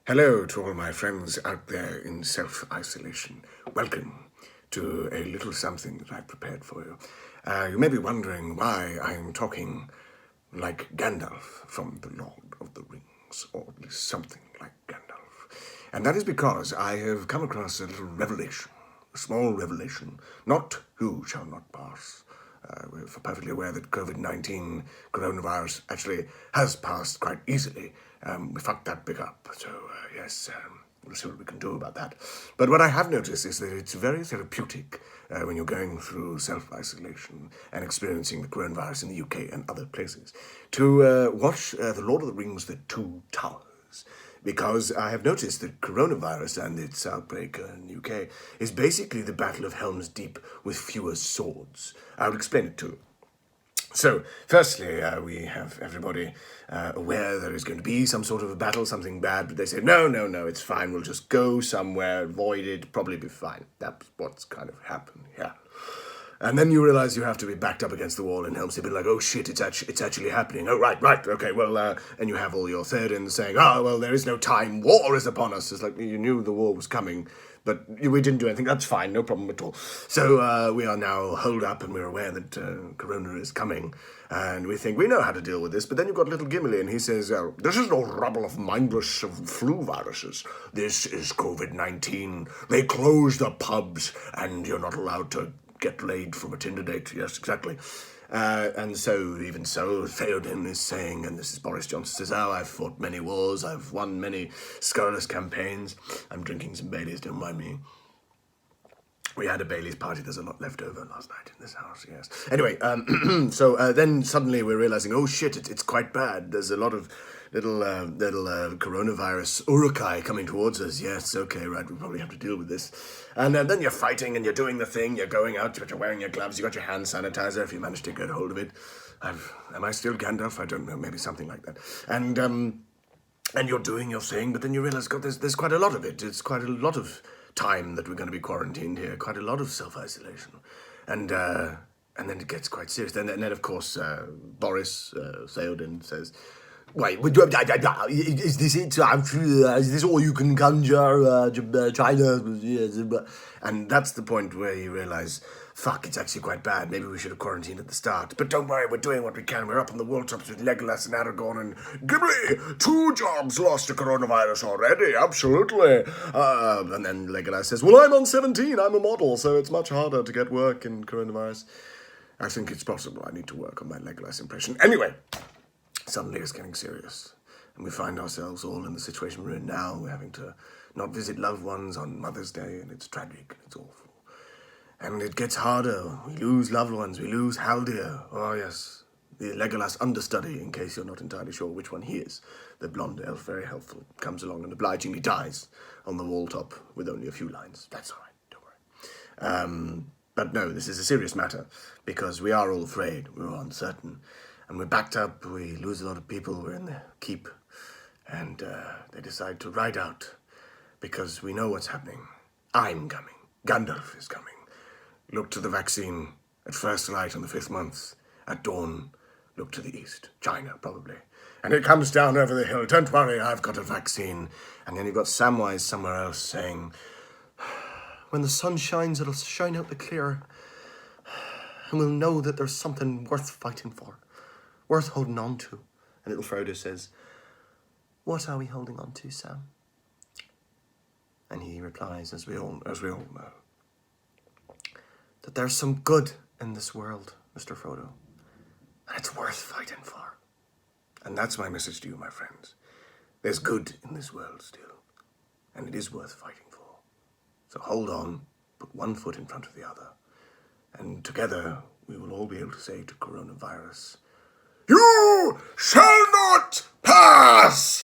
Hello to all my friends out there in self-isolation. Welcome to a little something that I've prepared for you. You may be wondering why I'm talking like Gandalf from The Lord of the Rings, or at least something like Gandalf. And that is because I have come across a little revelation, a small revelation, not who shall not pass. We're perfectly aware that COVID-19 coronavirus actually has passed quite easily. We fucked that big up, so yes, we'll see what we can do about that. But what I have noticed is that it's very therapeutic when you're going through self-isolation and experiencing the coronavirus in the UK and other places to watch The Lord of the Rings, The Two Towers. Because I have noticed that coronavirus and its outbreak in the UK is basically the Battle of Helms Deep with fewer swords. I'll explain it to you. So, firstly, we have everybody aware there is going to be some sort of a battle, something bad, but they say, no, it's fine, we'll just go somewhere, avoid it, probably be fine. That's what's kind of happened here. And then you realize you have to be backed up against the wall in Helm's Deep, like, oh shit, it's actually happening. Oh, right, okay, well, and you have all your Theodins saying, oh, well, there is no time, war is upon us. It's like, you knew the war was coming, but we didn't do anything. That's fine, no problem at all. So we are now holed up, and we're aware that Corona is coming, and we think we know how to deal with this. But then you've got little Gimli, and he says, this is no rubble of mindless flu viruses. This is COVID-19. They close the pubs, and you're not allowed to get laid from a Tinder date. Yes, exactly. And so, even so, Theoden is saying, and this is Boris Johnson says, oh, I've fought many wars, I've won many scurrilous campaigns. I'm drinking some Baileys, don't mind me. We had a Bailey's party, there's a lot left over last night in this house, yes. Anyway, so then suddenly we're realizing, oh shit, it's quite bad. There's a lot of little coronavirus urukai coming towards us. Yes, okay, right, we probably have to deal with this. And then you're fighting and you're doing the thing, you're going out, you're wearing your gloves, you got your hand sanitizer if you manage to get hold of it. Am I still Gandalf? I don't know, maybe something like that. And you're doing your thing, but then you realize, God, there's quite a lot of it. It's quite a lot of time that we're going to be quarantined here, quite a lot of self-isolation. And then it gets quite serious. And then of course, Boris Theoden says, wait, is this it? Is this all you can conjure, China? And that's the point where you realize, fuck, it's actually quite bad. Maybe we should have quarantined at the start. But don't worry, we're doing what we can. We're up on the wall tops with Legolas and Aragorn and Gimli. 2 jobs lost to coronavirus already, absolutely. And then Legolas says, well, I'm on 17. I'm a model, so it's much harder to get work in coronavirus. I think it's possible. I need to work on my Legolas impression. Anyway. Suddenly it's getting serious, and we find ourselves all in the situation we're in now. We're having to not visit loved ones on Mother's Day, and it's tragic, and it's awful. And it gets harder. We lose loved ones. We lose Haldir. Oh, yes, the Legolas understudy, in case you're not entirely sure which one he is. The blonde elf, very helpful, comes along and obligingly dies on the wall top with only a few lines. That's all right, don't worry. But no, this is a serious matter, because we are all afraid. We're all uncertain. And we're backed up, we lose a lot of people, we're in the keep, and they decide to ride out, because we know what's happening. I'm coming. Gandalf is coming. Look to the vaccine at first light on the 5th month. At dawn, look to the east. China, probably. And it comes down over the hill. Don't worry, I've got a vaccine. And then you've got Samwise somewhere else saying, when the sun shines, it'll shine out the clear, and we'll know that there's something worth fighting for. Worth holding on to. And little Frodo says, what are we holding on to, Sam? And he replies, as we all know, that there's some good in this world, Mr. Frodo. And it's worth fighting for. And that's my message to you, my friends. There's good in this world still. And it is worth fighting for. So hold on, put one foot in front of the other. And together, we will all be able to say to coronavirus, you shall not pass!